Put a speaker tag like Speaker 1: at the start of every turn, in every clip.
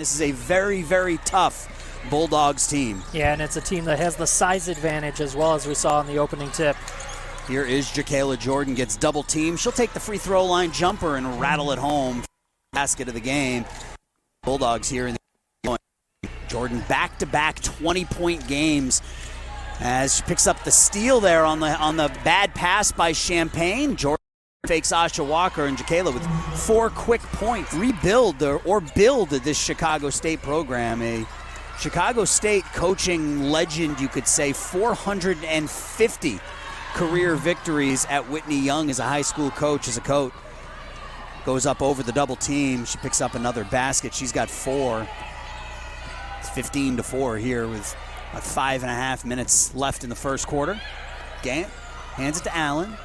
Speaker 1: This is a very, very tough Bulldogs team.
Speaker 2: Yeah, and it's a team that has the size advantage as well, as we saw in the opening tip.
Speaker 1: Here is Jerkaila Jordan, gets double teamed. She'll take the free throw line jumper and rattle it home. Basket of the game. Bulldogs here in the Jordan back-to-back 20-point games as she picks up the steal there on the bad pass by Champaign. Jordan fakes Asha Walker, and Jerkaila with 4 quick points. Rebuild or build this Chicago State program. A Chicago State coaching legend, you could say. 450 career victories at Whitney Young as a high school coach, as a coach. Goes up over the double team. She picks up another basket. She's got 4. It's 15-4 here with 5.5 minutes left in the first quarter. Gant hands it to Allen.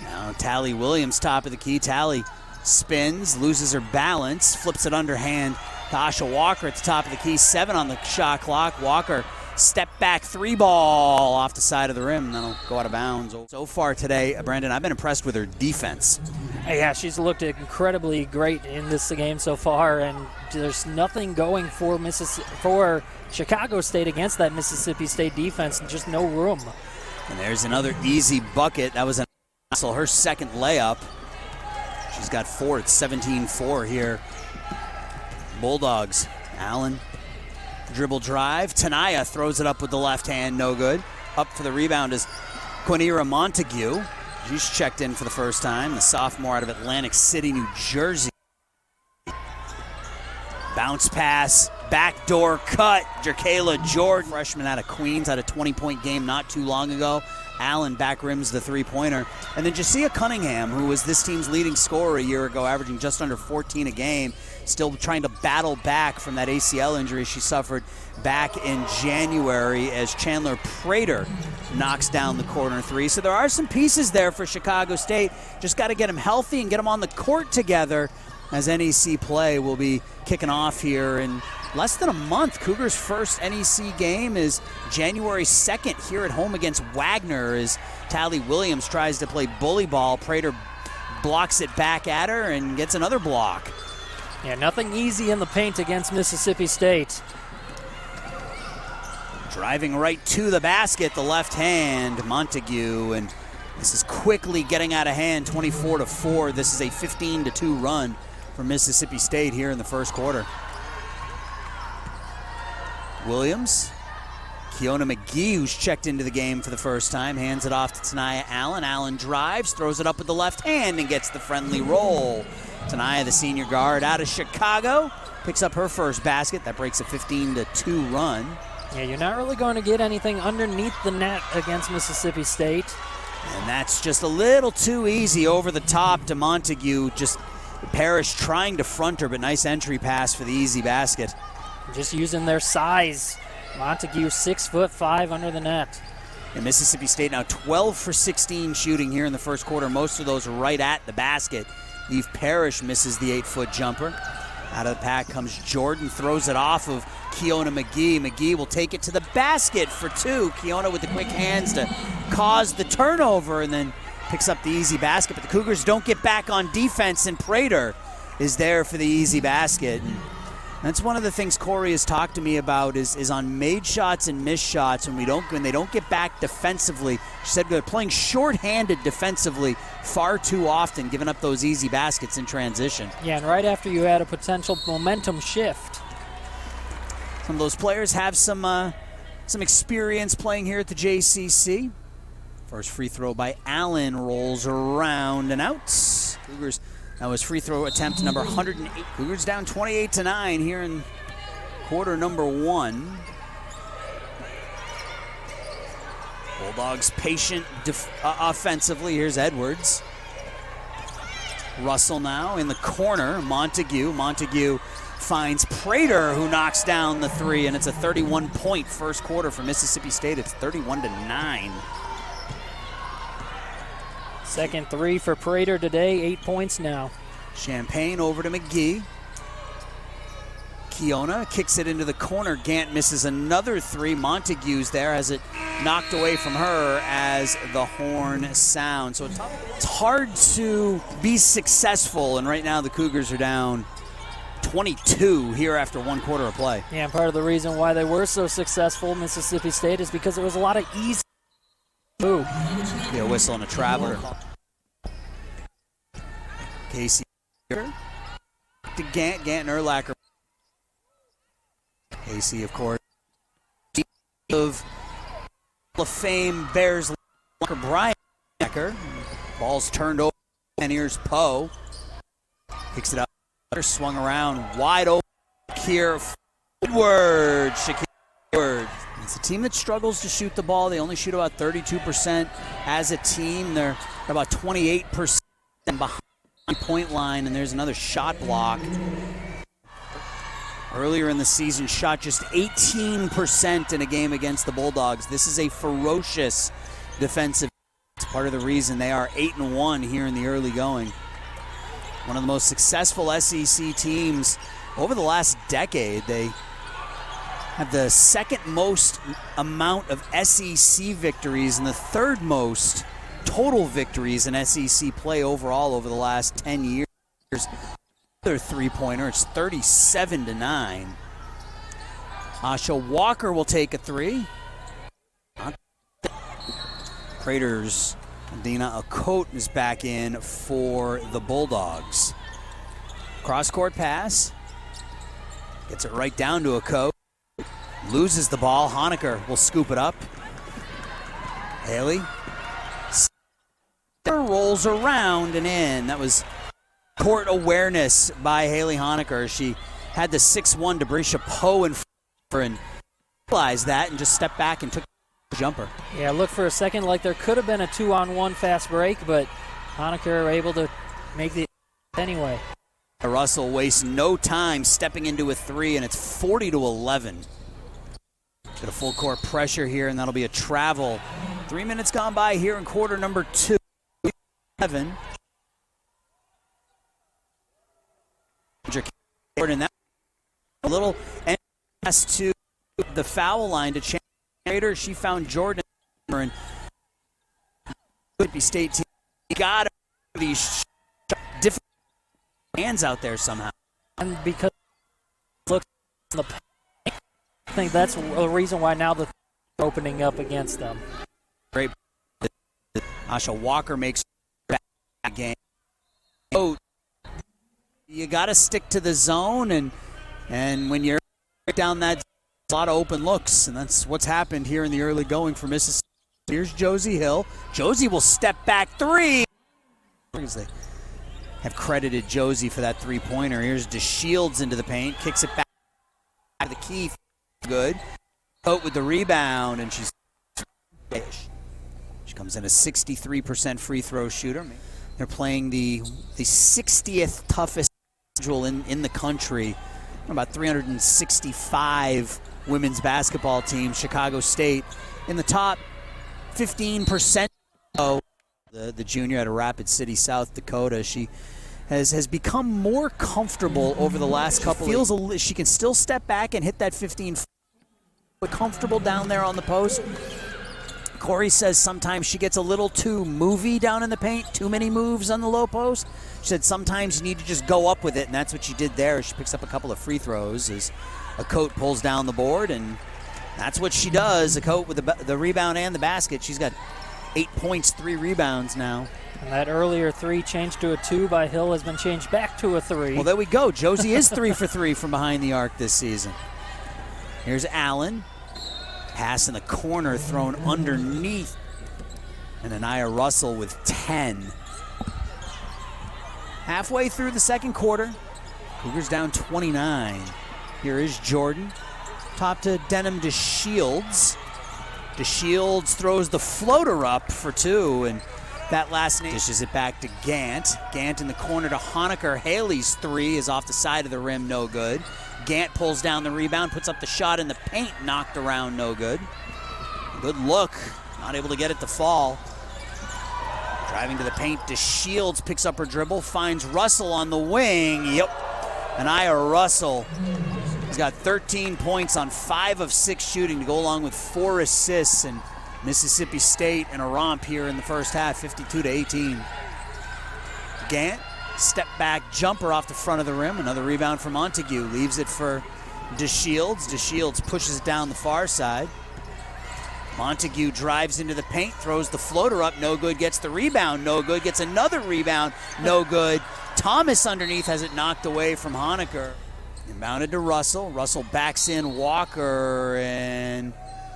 Speaker 1: Now Tally Williams, top of the key. Tally spins, loses her balance, flips it underhand to Asha Walker at the top of the key. 7 on the shot clock. Walker, step back 3 ball off the side of the rim, and then it'll go out of bounds. So far today, Brendan, I've been impressed with her defense.
Speaker 2: Yeah, she's looked incredibly great in this game so far, and there's nothing going for Chicago State against that Mississippi State defense, and just no room.
Speaker 1: And there's another easy bucket. That was her second layup. She's got 4. It's 17-4 here. Bulldogs. Allen. Dribble drive. Tanaya throws it up with the left hand. No good. Up for the rebound is Quinera Montague. She's checked in for the first time. The sophomore out of Atlantic City, New Jersey. Bounce pass. Backdoor cut. Jerkaila Jordan. Freshman out of Queens. Had a 20-point game not too long ago. Allen back rims the three-pointer. And then Jasiah Cunningham, who was this team's leading scorer a year ago, averaging just under 14 a game, still trying to battle back from that ACL injury she suffered back in January as Chandler Prater knocks down the corner 3. So there are some pieces there for Chicago State. Just got to get them healthy and get them on the court together, as NEC play will be kicking off here in less than a month. Cougars' first NEC game is January 2nd here at home against Wagner, as Tally Williams tries to play bully ball. Prater blocks it back at her and gets another block.
Speaker 2: Yeah, nothing easy in the paint against Mississippi State.
Speaker 1: Driving right to the basket, the left hand, Montague, and this is quickly getting out of hand, 24-4. This is a 15-2 run for Mississippi State here in the first quarter. Williams, Keona McGee, who's checked into the game for the first time, hands it off to Tanaya Allen. Allen drives, throws it up with the left hand, and gets the friendly roll. Tanaya, the senior guard out of Chicago, picks up her first basket. That breaks a 15-2 run.
Speaker 2: Yeah, you're not really going to get anything underneath the net against Mississippi State.
Speaker 1: And that's just a little too easy over the top to Montague. Just Parrish trying to front her, but nice entry pass for the easy basket.
Speaker 2: Just using their size. Montague 6'5" under the net.
Speaker 1: And Mississippi State now 12 for 16 shooting here in the first quarter. Most of those right at the basket. Eve Parrish misses the 8-foot jumper. Out of the pack comes Jordan, throws it off of Keona McGee. McGee will take it to the basket for 2. Keona with the quick hands to cause the turnover and then picks up the easy basket. But the Cougars don't get back on defense, and Prater is there for the easy basket. And that's one of the things Corey has talked to me about is on made shots and missed shots when they don't get back defensively. She said they're playing shorthanded defensively far too often, giving up those easy baskets in transition.
Speaker 2: Yeah, and right after you had a potential momentum shift.
Speaker 1: Some of those players have some experience playing here at the JCC. First free throw by Allen rolls around and out. Cougars. That was free throw attempt number 108. Cougars down 28-9 here in quarter number 1. Bulldogs patient offensively. Here's Edwards. Russell now in the corner. Montague finds Prater, who knocks down the 3, and it's a 31-point first quarter for Mississippi State. It's 31-9.
Speaker 2: Second 3 for Prater today, 8 points now.
Speaker 1: Champaign over to McGee. Keona kicks it into the corner. Gant misses another 3. Montague's there, has it knocked away from her as the horn sounds. So it's hard to be successful, and right now the Cougars are down 22 here after 1 quarter of play.
Speaker 2: Yeah, and part of the reason why they were so successful, Mississippi State, is because there was a lot of easy move.
Speaker 1: Yeah, whistle and a traveler. Casey to Gant and Urlacher. Casey, of course, of Hall of Fame Bears Brian Becker. Ball's turned over, and here's Poe. Kicks it up, swung around, wide open here. Woodward, Shaquille Woodward. It's a team that struggles to shoot the ball. They only shoot about 32% as a team. They're about 28% behind the point line, and there's another shot block. Earlier in the season, shot just 18% in a game against the Bulldogs. This is a ferocious defensive. It's part of the reason they are 8-1 here in the early going. One of the most successful SEC teams over the last decade. They have the second most amount of SEC victories and the third most total victories in SEC play overall over the last 10 years. Their three-pointer, it's 37-9. Asha Walker will take a three. Prater's Madina Okot is back in for the Bulldogs. Cross-court pass. Gets it right down to Okot. Loses the ball. Honecker will scoop it up. Haley rolls around and in. That was court awareness by Haley Honecker. She had the 6'1" Debrisha Poe in front and realized that and just stepped back and took the jumper.
Speaker 2: Yeah, look for a second like there could have been a 2-on-1 fast break, but Honecker able to make the anyway.
Speaker 1: Russell wastes no time stepping into a three, and it's 40-11. Get a full court pressure here, and that'll be a travel. 3 minutes gone by here in quarter number 2. 7. Jerkaila Jordan, that a little pass to the foul line to Chandler Prater. She found Jordan and Mississippi State team got these different hands out there somehow.
Speaker 2: And because look, I think that's the reason why now the opening up against them.
Speaker 1: Great. Asha Walker makes back game. Oh, you got to stick to the zone, and when you're down that, a lot of open looks, and that's what's happened here in the early going for Mississippi. Here's Josie Hill. Josie will step back three. They have credited Josie for that three-pointer. Here's DeShields into the paint, kicks it back to the key. Good. Coat with the rebound, and she comes in a 63% free throw shooter. They're playing the 60th toughest schedule in the country. About 365 women's basketball teams. Chicago State in the top 15%. The junior out of Rapid City, South Dakota. She has become more comfortable over the last couple. She can still step back and hit that 15. Comfortable down there on the post. Corey says sometimes she gets a little too movey down in the paint, too many moves on the low post. She said sometimes you need to just go up with it, and that's what she did there. She picks up a couple of free throws as Okot pulls down the board, and that's what she does. Okot with the rebound and the basket. She's got 8 points, 3 rebounds now.
Speaker 2: And that earlier three changed to a 2 by Hill has been changed back to a 3.
Speaker 1: Well, there we go. Josie is 3 for 3 from behind the arc this season. Here's Allen. Pass in the corner thrown underneath. And Anaya Russell with 10. Halfway through the second quarter, Cougars down 29. Here is Jordan. Top to Denham DeShields. DeShields throws the floater up for 2, and that last name dishes it back to Gant. Gant in the corner to Honecker. Haley's 3 is off the side of the rim, no good. Gant pulls down the rebound, puts up the shot in the paint, knocked around, no good. Good look, not able to get it to fall. Driving to the paint, DeShields picks up her dribble, finds Russell on the wing. Yep, Anaya Russell has got 13 points on 5 of 6 shooting to go along with 4 assists, and Mississippi State in a romp here in the first half, 52-18. Gant Step back jumper off the front of the rim. Another rebound for Montague. Leaves it for DeShields. DeShields pushes it down the far side. Montague drives into the paint, throws the floater up, no good, gets the rebound, no good, gets another rebound, no good. Thomas underneath has it knocked away from Honecker. Inbounded to Russell. Russell backs in Walker, and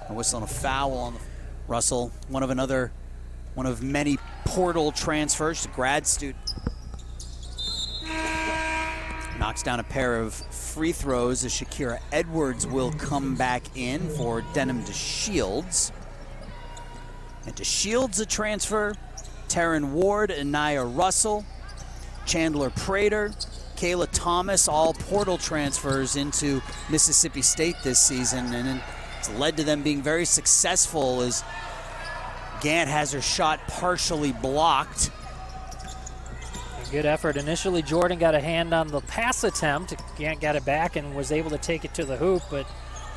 Speaker 1: a whistle and a foul on the Russell, one of many portal transfers, a grad student. Knocks down a pair of free throws as Shakira Edwards will come back in for Denham DeShields. And DeShields a transfer. Taryn Ward, Anaya Russell, Chandler Prater, Kayla Thomas, all portal transfers into Mississippi State this season. And it's led to them being very successful as Gant has her shot partially blocked.
Speaker 2: Good effort. Initially, Jordan got a hand on the pass attempt. Gant got it back and was able to take it to the hoop, but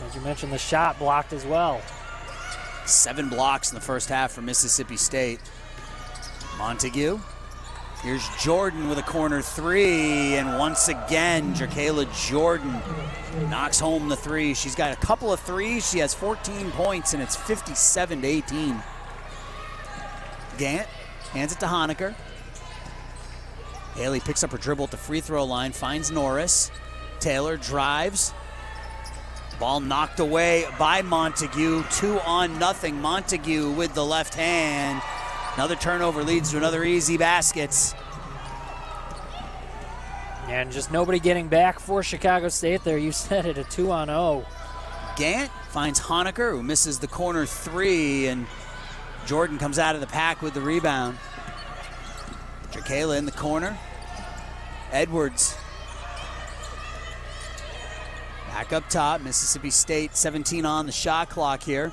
Speaker 2: as you mentioned, the shot blocked as well.
Speaker 1: 7 blocks in the first half for Mississippi State. Montague. Here's Jordan with a corner three, and once again, Jerkaila Jordan knocks home the three. She's got a couple of threes. She has 14 points, and it's 57-18. Gant hands it to Honecker. Haley picks up her dribble at the free throw line, finds Norris. Taylor drives. Ball knocked away by Montague. 2-0. Montague with the left hand. Another turnover leads to another easy baskets.
Speaker 2: And just nobody getting back for Chicago State there. You said it, a 2-on-0.
Speaker 1: Gant finds Honecker, who misses the corner three, and Jordan comes out of the pack with the rebound. Jerkaila in the corner. Edwards. Back up top. Mississippi State 17 on the shot clock here.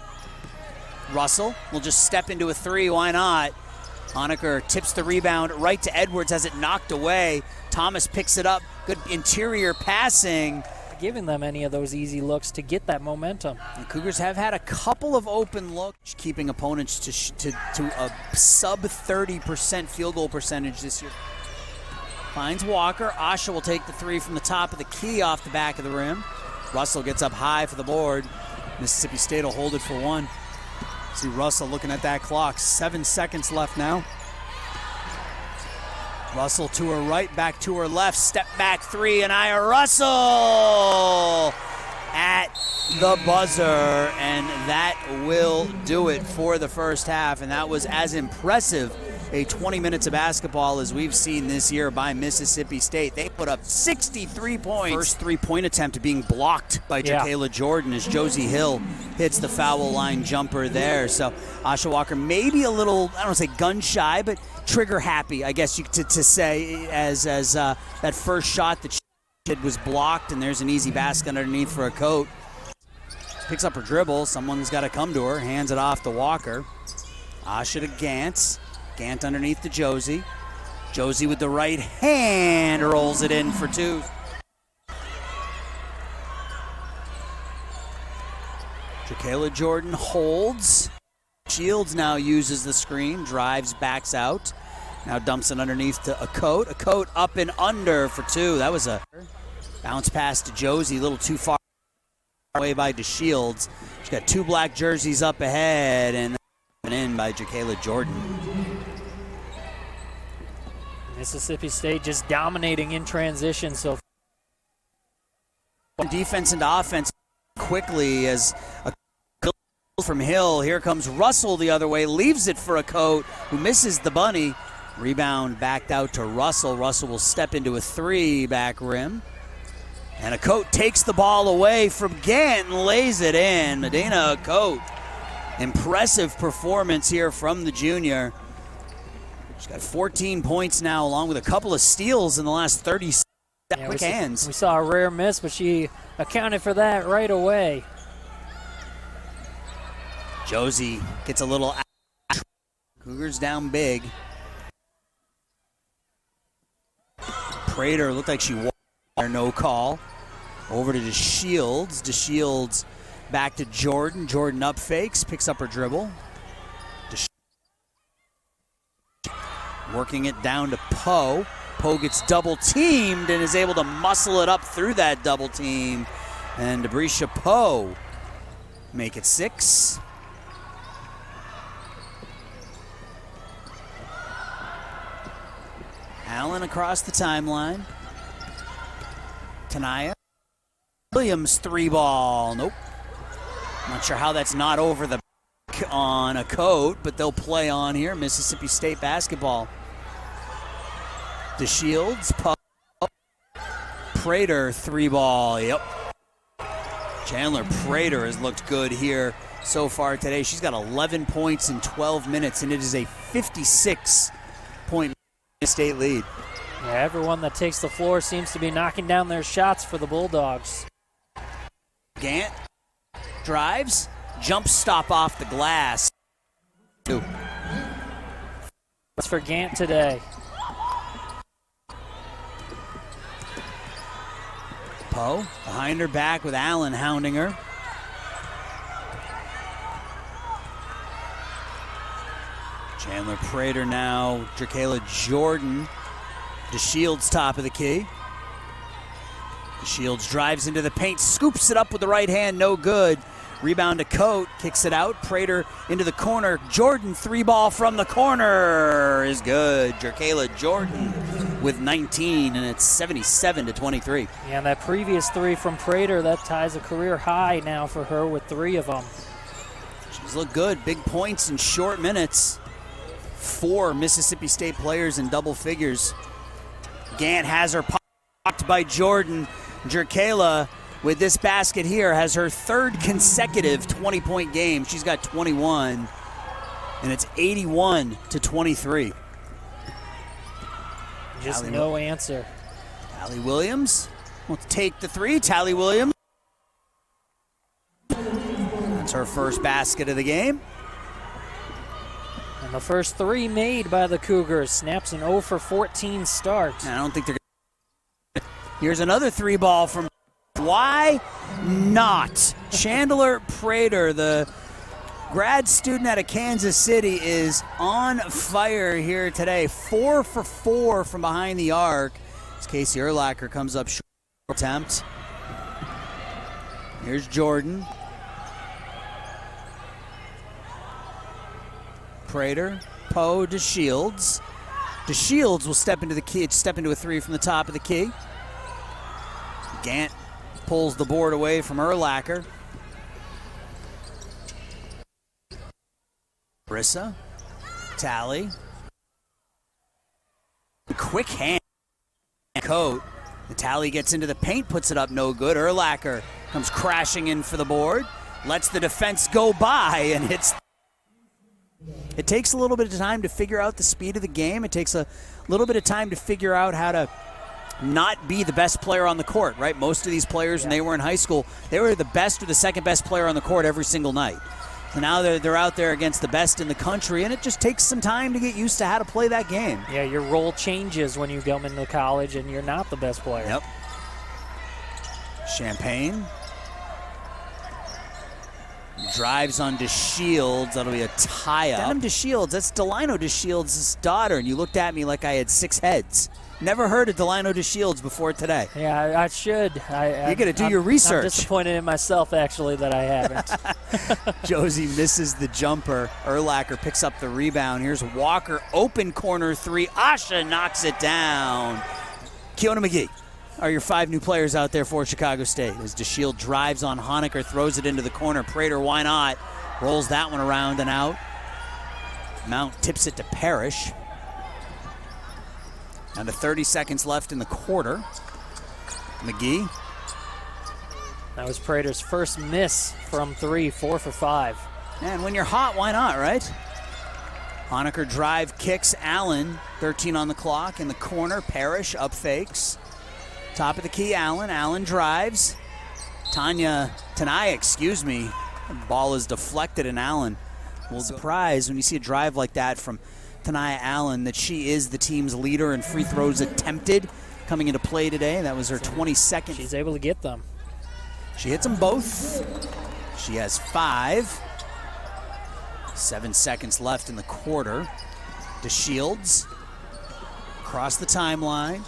Speaker 1: Russell will just step into a three. Why not? Honecker tips the rebound right to Edwards, has it knocked away. Thomas picks it up. Good interior passing.
Speaker 2: Giving them any of those easy looks to get that momentum.
Speaker 1: The Cougars have had a couple of open looks, keeping opponents to a sub 30% field goal percentage this year. Finds Walker. Asha will take the three from the top of the key off the back of the rim. Russell gets up high for the board. Mississippi State will hold it for one. See Russell looking at that clock. 7 seconds left now. Russell to her right, back to her left. Step back three, and Aya Russell at the buzzer. And that will do it for the first half. And that was as impressive a 20 minutes of basketball as we've seen this year by Mississippi State. They put up 63 points. First three-point attempt being blocked by Jerkaila Jordan as Josie Hill hits the foul line jumper there. So Asha Walker maybe a little, I don't want to say gun shy, but trigger happy, I guess you to say, as that first shot that she did was blocked, and there's an easy basket underneath for Okot. Picks up her dribble. Someone's got to come to her. Hands it off to Walker. Asha to Gantz. Gant underneath to Josie. Josie with the right hand rolls it in for two. Jerkaila Jordan holds. Shields now uses the screen, drives, backs out. Now dumps it underneath to Okot. Okot up and under for two. That was a bounce pass to Josie, a little too far away by DeShields. She's got two black jerseys up ahead, and in by Jerkaila Jordan.
Speaker 2: Mississippi State just dominating in transition. So
Speaker 1: defense into offense quickly as a from Hill. Here comes Russell the other way, leaves it for Okot, who misses the bunny. Rebound backed out to Russell. Russell will step into a three back rim. And Okot takes the ball away from Gant and lays it in. Madina Okot. Impressive performance here from the junior. She's got 14 points now, along with a couple of steals in the last 30 seconds. Quick hands.
Speaker 2: We saw a rare miss, but she accounted for that right away.
Speaker 1: Josie gets a little. Cougars down big. Prater looked like she won. No call. Over to DeShields. DeShields back to Jordan. Jordan up fakes, picks up her dribble. Working it down to Poe. Poe gets double teamed and is able to muscle it up through that double team. And Debrisha Poe make it 6. Allen across the timeline. Tanaya. Williams 3-ball. Nope. Not sure how that's not over the back on Okot, but they'll play on here. Mississippi State basketball. DeShields. Prater 3-ball. Yep. Chandler Prater has looked good here so far today. She's got 11 points in 12 minutes, and it is a 56-point State lead.
Speaker 2: Yeah, everyone that takes the floor seems to be knocking down their shots for the Bulldogs.
Speaker 1: Gant drives, jump stop off the glass.
Speaker 2: That's for Gant today.
Speaker 1: Poe behind her back with Allen hounding her. Chandler Prater now. Jerkaila Jordan. DeShields top of the key. DeShields drives into the paint, scoops it up with the right hand, no good. Rebound to Okot, kicks it out. Prater into the corner. Jordan 3-ball from the corner is good. Jerkaila Jordan with 19, and it's 77-23.
Speaker 2: Yeah, and that previous 3 from Prater, that ties a career high now for her with 3 of them.
Speaker 1: She's looked good. Big points in short minutes. 4 Mississippi State players in double figures. Gant has her popped by Jordan. Jerkaila, with this basket here, has her 3rd consecutive 20-point game. She's got 21, and it's 81-23.
Speaker 2: Just no answer.
Speaker 1: Tally Williams will take the 3. Tally Williams. That's her first basket of the game.
Speaker 2: And the first 3 made by the Cougars. Snaps an 0 for 14 start.
Speaker 1: I don't think they're going to. Here's another 3-ball from. Why not? Chandler Prater, the grad student out of Kansas City, is on fire here today. 4 for 4 from behind the arc. As Casey Urlacher comes up short attempt. Here's Jordan. Prater, Poe, DeShields. DeShields will step into the key, step into a 3 from the top of the key. Gant pulls the board away from Urlacher. Brissa, Tally. Quick hand. Okot. The Tally gets into the paint, puts it up, no good. Urlacher comes crashing in for the board, lets the defense go by, and hits. It takes a little bit of time to figure out the speed of the game. It takes a little bit of time to figure out how to not be the best player on the court, right? Most of these players, when they were in high school, they were the best or the second best player on the court every single night. So now they're out there against the best in the country, and it just takes some time to get used to how to play that game.
Speaker 2: Yeah, your role changes when you come into college and you're not the best player.
Speaker 1: Yep. Champagne drives on DeShields. That'll be a tie-up. Denim DeShields, that's Delino DeShields' daughter, and you looked at me like I had 6 heads. Never heard of Delino DeShields before today.
Speaker 2: Yeah, I should.
Speaker 1: You got to do your research.
Speaker 2: I'm disappointed in myself, actually, that I haven't.
Speaker 1: Josie misses the jumper. Urlacher picks up the rebound. Here's Walker, open corner 3. Asha knocks it down. Keona McGee are your 5 new players out there for Chicago State. As DeShield drives on Honecker, throws it into the corner. Prater, why not? Rolls that one around and out. Mount tips it to Parrish. Down to 30 seconds left in the quarter. McGee.
Speaker 2: That was Prater's first miss from 3, 4 for 5.
Speaker 1: And when you're hot, why not, right? Honecker drive kicks Allen. 13 on the clock in the corner. Parrish up fakes. Top of the key, Allen. Allen drives. Tanaya, ball is deflected, and Allen will surprise when you see a drive like that from Tanaya Allen that she is the team's leader in free throws attempted coming into play today. That was her 22nd.
Speaker 2: She's able to get them.
Speaker 1: She hits them both. She has 5. 7 seconds left in the quarter. DeShields Across the timeline.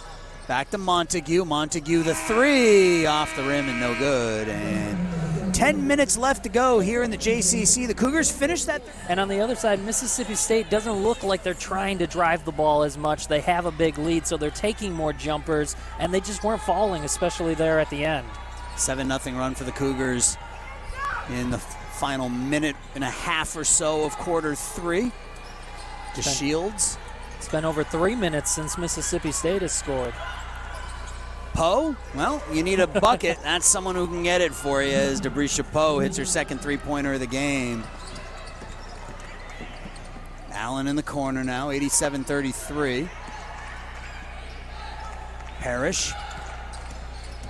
Speaker 1: Back to Montague. Montague the three. Off the rim and no good. And 10 minutes left to go here in the JCC. The Cougars finished that.
Speaker 2: And on the other side, Mississippi State doesn't look like they're trying to drive the ball as much. They have a big lead, so they're taking more jumpers, and they just weren't falling, especially there at the end.
Speaker 1: 7-0 run for the Cougars in the final minute and a half or so of quarter three. DeShields.
Speaker 2: It's been over 3 minutes since Mississippi State has scored.
Speaker 1: Poe, well, you need a bucket. That's someone who can get it for you as Debrisha Poe hits her second three-pointer of the game. Allen in the corner now, 87-33. Parrish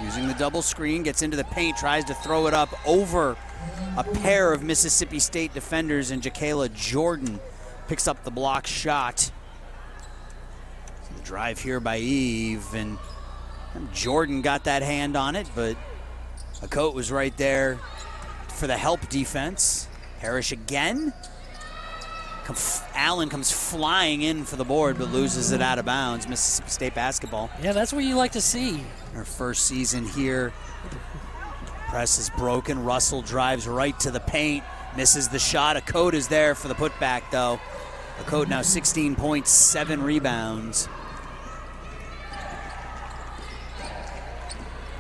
Speaker 1: using the double screen, gets into the paint, tries to throw it up over a pair of Mississippi State defenders, and Jerkaila Jordan picks up the block shot. The drive here by Eve, and Jordan got that hand on it, but Okot was right there for the help defense. Parrish again. Allen comes flying in for the board, but loses it out of bounds. Mississippi State basketball.
Speaker 2: Yeah, that's what you like to see.
Speaker 1: Her first season here. Press is broken. Russell drives right to the paint. Misses the shot. Okot is there for the putback, though. Okot now 16 points, 7 rebounds.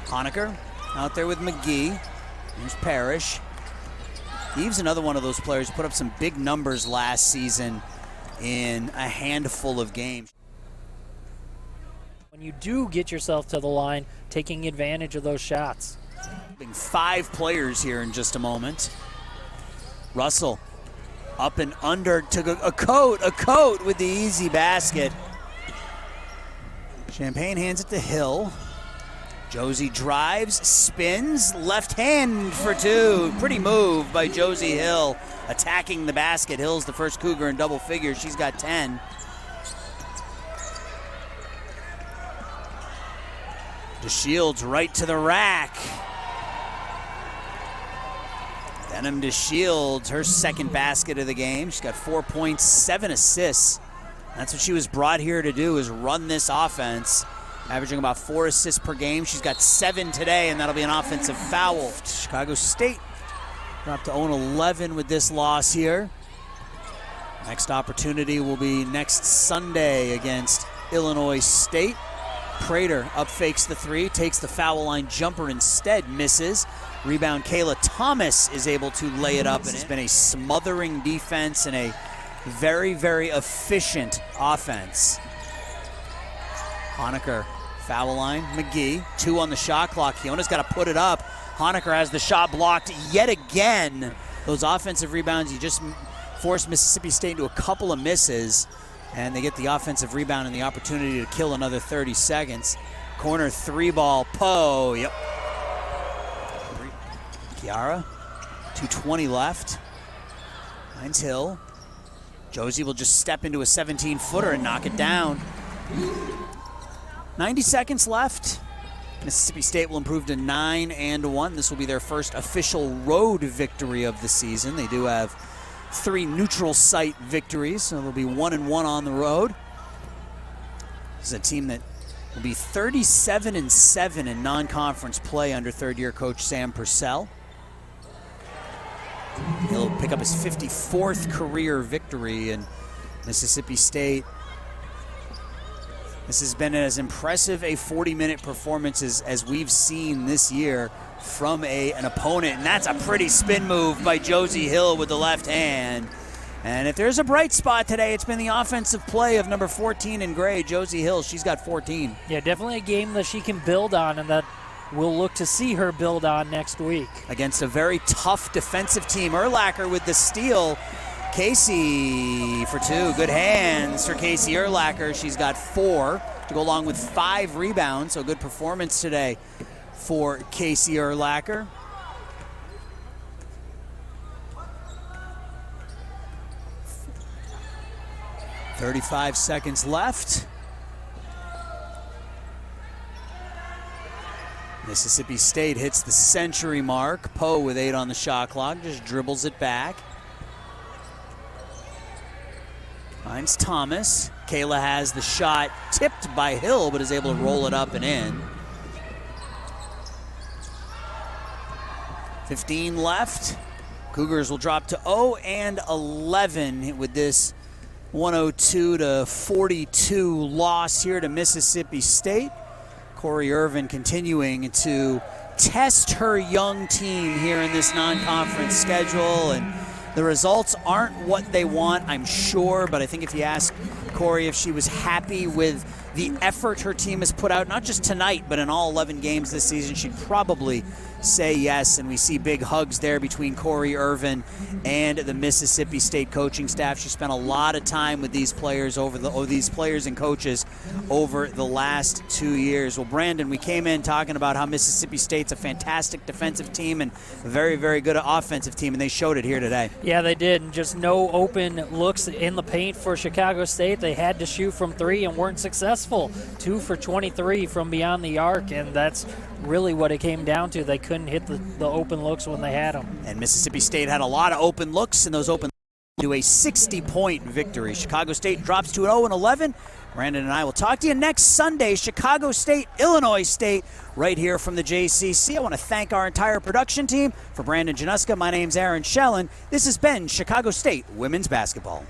Speaker 1: Honecker out there with McGee. Here's Parrish. Eve's another one of those players who put up some big numbers last season in a handful of games.
Speaker 2: When you do get yourself to the line, taking advantage of those shots.
Speaker 1: 5 players here in just a moment. Russell up and under to Okot. Okot with the easy basket. Champagne hands it to Hill. Josie drives, spins, left hand for two. Pretty move by Josie Hill, attacking the basket. Hill's the first Cougar in double figures. She's got 10. DeShields right to the rack. Denham DeShields, her second basket of the game. She's got 4 points, 7 assists. That's what she was brought here to do, is run this offense. Averaging about 4 assists per game. She's got 7 today, and that'll be an offensive foul. Chicago State dropped to 0-11 with this loss here. Next opportunity will be next Sunday against Illinois State. Prater up fakes the three, takes the foul line jumper instead, misses. Rebound, Kayla Thomas is able to lay it up, and it's been a smothering defense and a very, very efficient offense. Honecker, foul line, McGee, 2 on the shot clock. Keona's got to put it up. Honecker has the shot blocked yet again. Those offensive rebounds, you just forced Mississippi State into a couple of misses, and they get the offensive rebound and the opportunity to kill another 30 seconds. Corner 3 ball, Poe, yep. Kiara, 2:20 left. Finds Hill. Josie will just step into a 17-footer and knock it down. 90 seconds left. Mississippi State will improve to 9-1. This will be their first official road victory of the season. They do have 3 neutral site victories, so they'll be 1-1 on the road. This is a team that will be 37-7 in non-conference play under third-year coach Sam Purcell. He'll pick up his 54th career victory in Mississippi State. This has been as impressive a 40-minute performance as we've seen this year from an opponent. And that's a pretty spin move by Josie Hill with the left hand. And if there's a bright spot today, it's been the offensive play of number 14 in gray, Josie Hill. She's got 14.
Speaker 2: Yeah, definitely a game that she can build on and that we'll look to see her build on next week.
Speaker 1: Against a very tough defensive team. Urlacher with the steal. Casey for 2. Good hands for Casey Urlacher. She's got 4 to go along with 5 rebounds. So good performance today for Casey Urlacher. .35 seconds left. Mississippi State hits the century mark. Poe with 8 on the shot clock, just dribbles it back. Finds Thomas. Kayla has the shot tipped by Hill, but is able to roll it up and in. 15 left. Cougars will drop to 0-11 with this 102-42 loss here to Mississippi State. Corey Irvin continuing to test her young team here in this non-conference schedule, and the results aren't what they want, I'm sure, but I think if you ask Corey if she was happy with the effort her team has put out, not just tonight, but in all 11 games this season, she'd probably say yes. And we see big hugs there between Corey Irvin and the Mississippi State coaching staff. She spent a lot of time with these players these players and coaches over the last 2 years. Well, Brandon, we came in talking about how Mississippi State's a fantastic defensive team and a very, very good offensive team, and they showed it here today.
Speaker 2: Yeah, they did. And just no open looks in the paint for Chicago State. They had to shoot from three and weren't successful. 2 for 23 from beyond the arc, and that's really what it came down to. They couldn't hit the open looks when they had them.
Speaker 1: And Mississippi State had a lot of open looks, and those open to a 60-point victory. Chicago State drops to 0-11. Brandon and I will talk to you next Sunday. Chicago State, Illinois State, right here from the JCC. I want to thank our entire production team. For Brandon Januska, my name's Aaron Shellen. This has been Chicago State Women's Basketball.